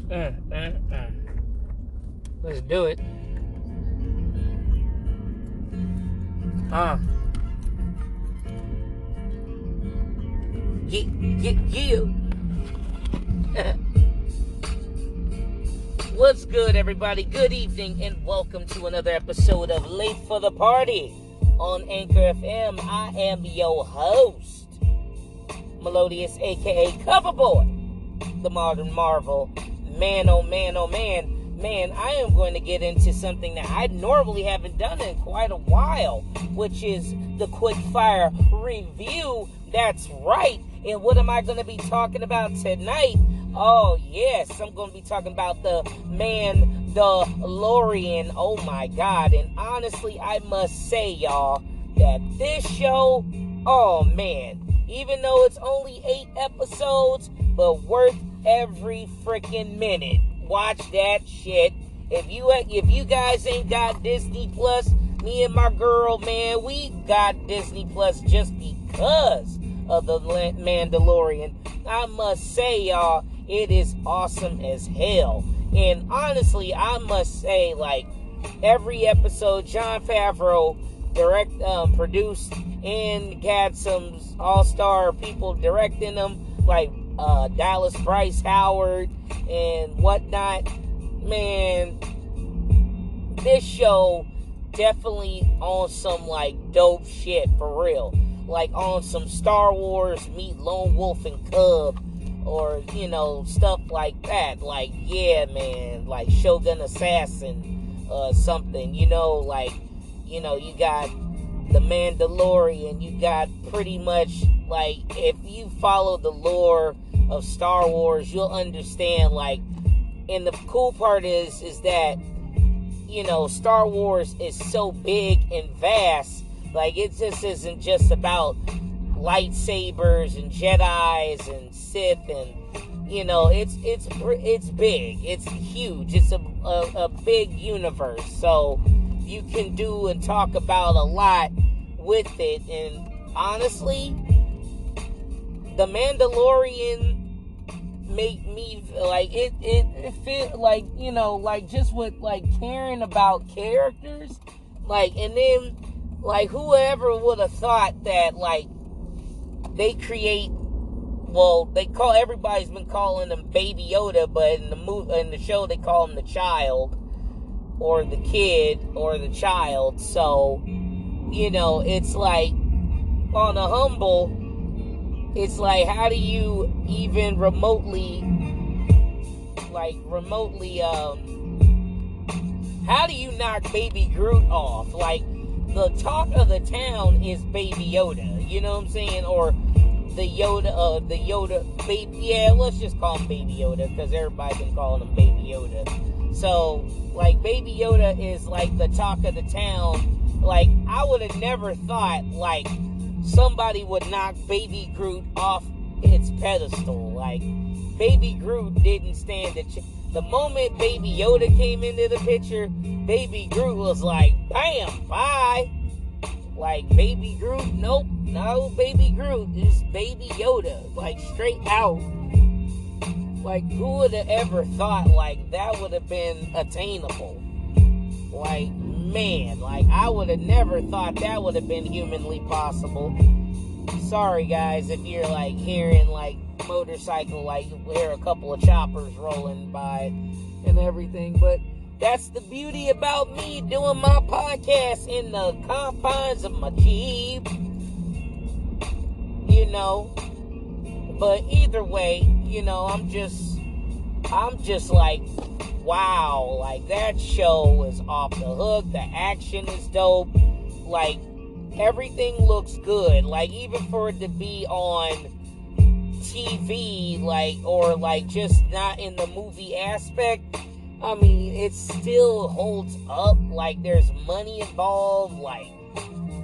Let's do it. Yeah. What's good, everybody? Good evening, and welcome to another episode of Late for the Party on Anchor FM. I am your host, Melodious, aka Coverboy, the Modern Marvel. Man, oh man, oh man. Man, I am going to get into something that I normally haven't done in quite a while, which is the Quickfire review. That's right. And what am I going to be talking about tonight? Oh, yes, I'm going to be talking about the Mandalorian. Oh, my God. And honestly, I must say, y'all, that this show, oh, man, even though it's only 8 episodes, but worth every freaking minute. Watch that shit. If you guys ain't got Disney Plus, me and my girl, man, we got Disney Plus just because of the Mandalorian. I must say, y'all, it is awesome as hell. And honestly, I must say, like, every episode, Jon Favreau produced and had some all-star people directing them, like Dallas Bryce Howard and whatnot. Man, this show definitely on some like dope shit for real. Like on some Star Wars meet Lone Wolf and Cub, or stuff like that. Like, yeah, man, like Shogun Assassin, something. You got the Mandalorian. You got pretty much like, if you follow the lore of Star Wars, you'll understand. Like, and the cool part is that Star Wars is so big and vast. Like, it just isn't just about lightsabers and Jedis and Sith, and it's big, it's huge, it's a big universe. So you can do and talk about a lot with it. And honestly, the Mandalorian make me like it feel like like just with like caring about characters, like, and then like whoever would have thought that like they create, well, everybody's been calling him Baby Yoda, but in the show they call him the child, or the kid, or the child. So it's like, on a humble, it's like, how do you even remotely how do you knock Baby Groot off? Like, the talk of the town is Baby Yoda, you know what I'm saying? Or the Yoda baby, yeah, let's just call him Baby Yoda, because everybody's been calling him Baby Yoda. So, like, Baby Yoda is like the talk of the town. Like, I would have never thought, like, somebody would knock Baby Groot off its pedestal. Like, Baby Groot didn't stand a chance. The moment Baby Yoda came into the picture, Baby Groot was like, bam, bye. Like, Baby Groot, nope, no Baby Groot, it's Baby Yoda. Like, straight out. Like, who would have ever thought, like, that would have been attainable? Like, man, like, I would have never thought that would have been humanly possible. Sorry, guys, if you're, like, hearing, like, motorcycle, like, you hear a couple of choppers rolling by and everything, but that's the beauty about me doing my podcast in the confines of my Jeep, but either way, I'm just like, wow, like, that show is off the hook. The action is dope. Like, everything looks good. Like, even for it to be on TV, like, or like just not in the movie aspect, I mean, it still holds up. Like, there's money involved. Like,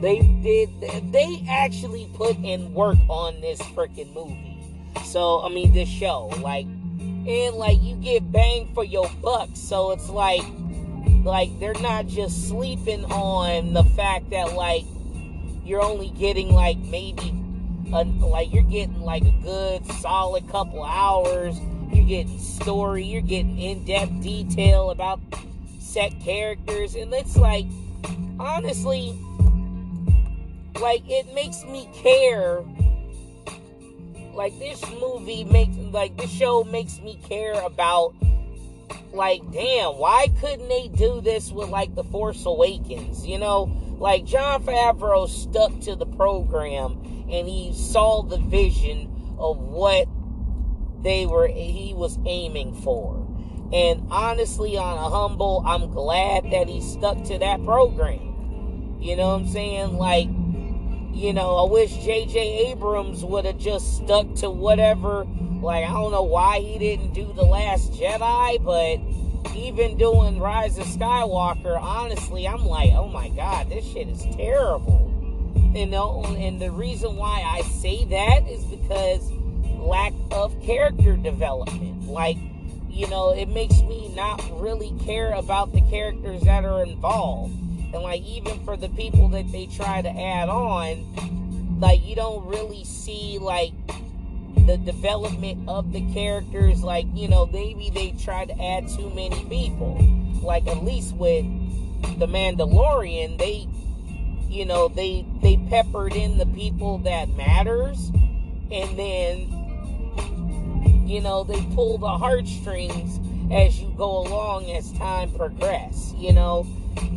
they actually put in work on this freaking movie. So, I mean, this show, like, and like, you get bang for your buck. So it's like they're not just sleeping on the fact that, like, you're only getting like maybe like, you're getting like a good solid couple hours. You getting story, you're getting in-depth detail about set characters, and it's like, honestly, like, it makes me care. Like, this show makes me care about, like, damn, why couldn't they do this with, like, The Force Awakens, you know? Like, Jon Favreau stuck to the program, and he saw the vision of what he was aiming for. And honestly, on a humble, I'm glad that he stuck to that program. You know what I'm saying? Like, you know, I wish J.J. Abrams would have just stuck to whatever. Like, I don't know why he didn't do The Last Jedi, but even doing Rise of Skywalker, honestly, I'm like, oh my God, this shit is terrible. And the reason why I say that is because lack of character development. Like, you know, it makes me not really care about the characters that are involved. And, like, even for the people that they try to add on, like, you don't really see, like, the development of the characters. Like, you know, maybe they try to add too many people. Like, at least with The Mandalorian, they peppered in the people that matters. And then, you know, they pull the heartstrings as you go along as time progresses, you know.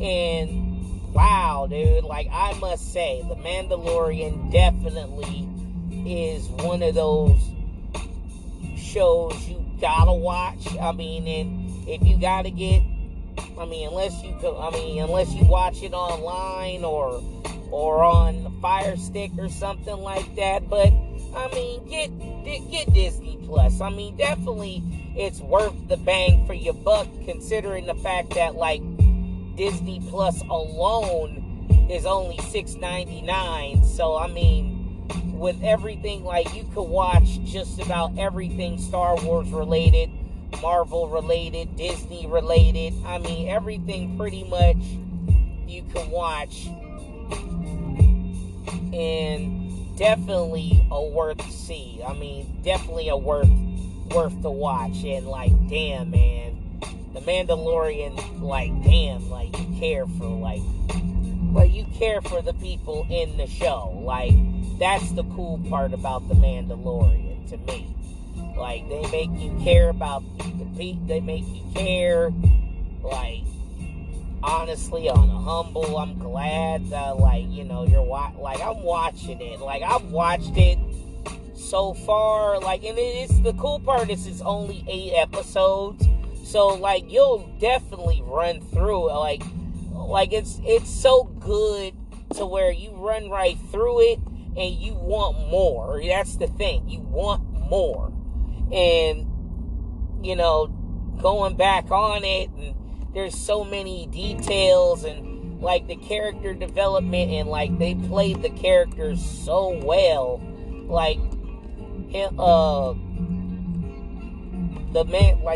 And wow, dude, like, I must say, The Mandalorian definitely is one of those shows you gotta watch. I mean, and if you gotta get, unless you watch it online or on Fire Stick or something like that. But I mean, get Disney Plus. I mean, definitely it's worth the bang for your buck, considering the fact that, like, Disney Plus alone is only $6.99. So I mean, with everything, like, you could watch just about everything Star Wars related, Marvel related, Disney related. I mean, everything pretty much you can watch, and definitely a worth see. I mean, definitely a worth to watch. And, like, damn, man, The Mandalorian, like, damn, like, you care for the people in the show. Like, that's the cool part about The Mandalorian to me. Like, they make you care about the people. They make you care. Like, honestly, on a humble, I'm glad that, like, you know, I'm watching it. Like, I've watched it so far. Like, and it's the cool part is it's only 8 episodes. So, like, you'll definitely run through it. Like it's so good to where you run right through it and you want more. That's the thing. You want more. And, you know, going back on it, and there's so many details and, like, the character development, and, like, they played the characters so well. Like,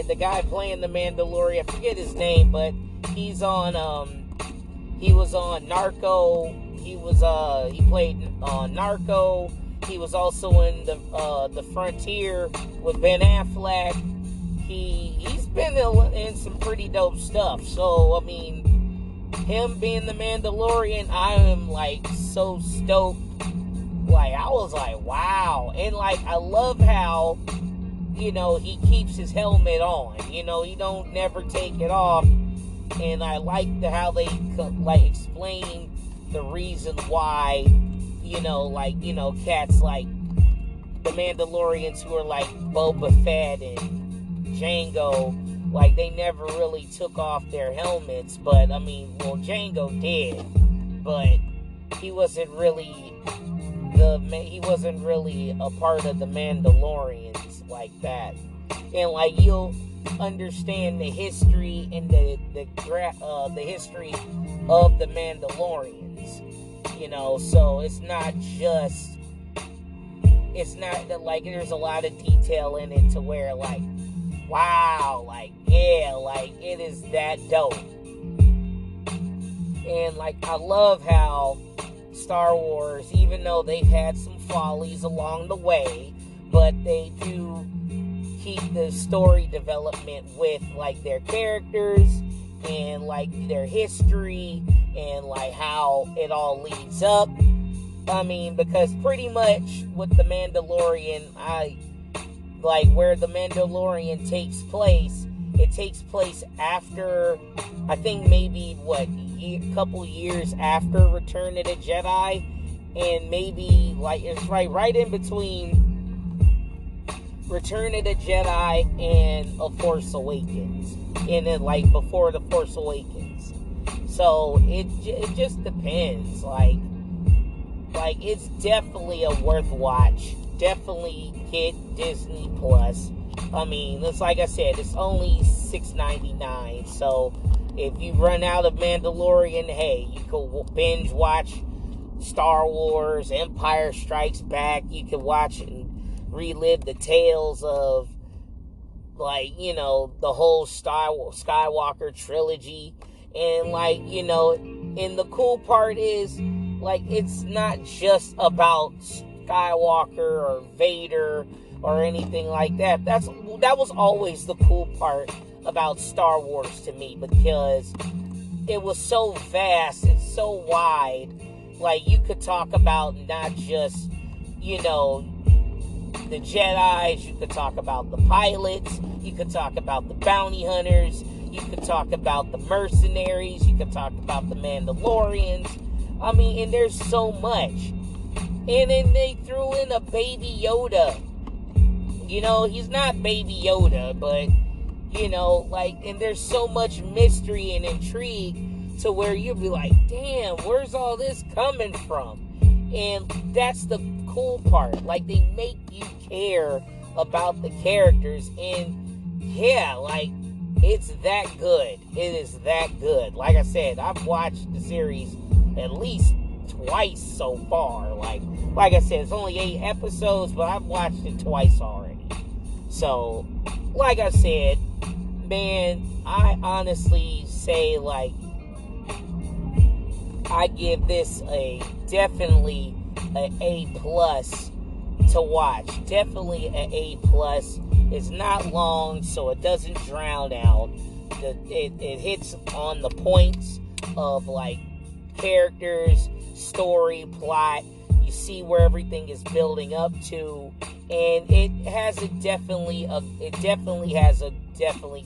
the guy playing the Mandalorian, I forget his name, but he was on Narco. He played on Narco. He was also in the Frontier with Ben Affleck. He's been in some pretty dope stuff. So, I mean, him being the Mandalorian, I am, like, so stoked. Like, I was like, wow. And, like, I love how, you know, he keeps his helmet on. You know, he don't never take it off. And I like how they, like, explain the reason why, you know, cats like the Mandalorians who are like Boba Fett and Jango, like, they never really took off their helmets. But, I mean, well, Jango did, but he wasn't really a part of the Mandalorians like that. And, like, you'll understand the history and the history of the Mandalorians, you know. So it's not that, like, there's a lot of detail in it to where, like, wow, like, yeah, like, it is that dope. And, like, I love how Star Wars, even though they've had some follies along the way, but they do keep the story development with, like, their characters and, like, their history and, like, how it all leads up. I mean, because pretty much with the Mandalorian, where the Mandalorian takes place, it takes place after, I think maybe, a couple years after Return of the Jedi, and maybe, like, it's right in between Return of the Jedi and A Force Awakens, and then, like, before The Force Awakens. So it just depends. Like it's definitely a worth watch. Definitely get Disney Plus. I mean, it's like I said, it's only $6.99. So if you run out of Mandalorian, hey, you could binge watch Star Wars, Empire Strikes Back. You can watch and relive the tales of, like, you know, the whole Skywalker trilogy. And, like, you know, and the cool part is, like, it's not just about Skywalker or Vader or anything like that. That was always the cool part about Star Wars to me, because it was so vast and so wide. Like, you could talk about not just, you know, the Jedis, you could talk about the pilots, you could talk about the bounty hunters, you could talk about the mercenaries, you could talk about the Mandalorians. I mean, and there's so much. And then they threw in a Baby Yoda. You know, he's not Baby Yoda, but, you know, like, and there's so much mystery and intrigue to where you'll be like, damn, where's all this coming from? And that's the cool part. Like, they make you care about the characters, and yeah, like, it's that good. It is that good. Like I said, I've watched the series at least twice so far. Like I said, it's only 8 episodes, but I've watched it twice already. So, like I said, man, I honestly say, like, I give this definitely an A+ to watch. Definitely an A+. It's not long, so it doesn't drown out. It hits on the points of, like, characters, story, plot. You see where everything is building up to, and it has definitely has a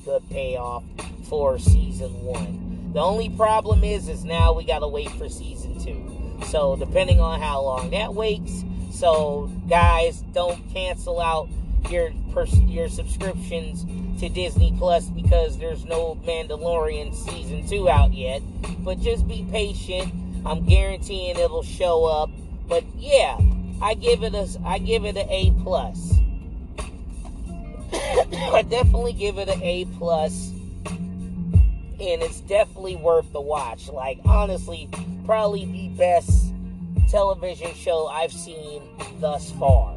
good payoff for season 1. The only problem is now we gotta wait for season 2. So depending on how long that waits. So guys, don't cancel out your subscriptions to Disney Plus because there's no Mandalorian season 2 out yet. But just be patient. I'm guaranteeing it'll show up. But yeah, I give it an A+. I definitely give it an A+, and it's definitely worth the watch. Like, honestly, probably the best television show I've seen thus far,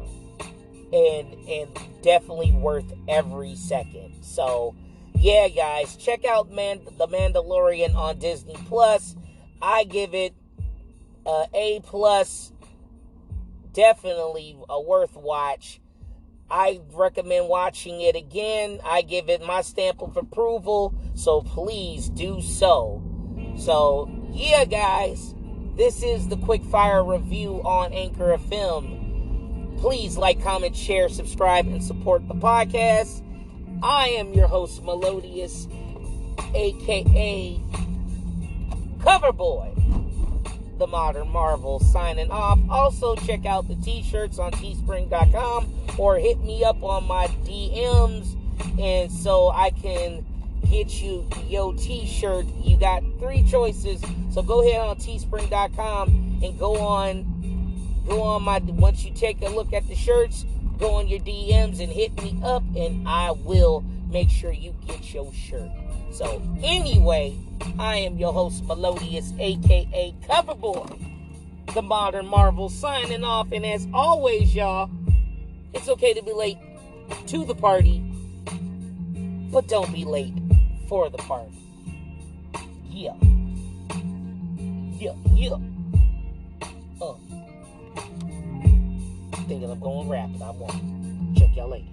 and definitely worth every second. So yeah, guys, check out The Mandalorian on Disney Plus. I give it A+. Definitely a worth watch. I recommend watching it again. I give it my stamp of approval, so please do so. So, yeah, guys, this is the Quickfire review on Anchor FM. Please like, comment, share, subscribe, and support the podcast. I am your host, Melodious, a.k.a. Coverboy, the Modern Marvel, signing off. Also, check out the t-shirts on teespring.com or hit me up on my DMs, and so I can get you your t-shirt. You got 3 choices, so go ahead on teespring.com and go on my, once you take a look at the shirts, go on your DMs and hit me up, and I will make sure you get your shirt. So anyway, I am your host, Melodious, a.k.a. Coverboy, the Modern Marvel, signing off. And as always, y'all, it's okay to be late to the party, but don't be late for the party. Yeah. Thinking I'm going to rap, and I won't. Check y'all later.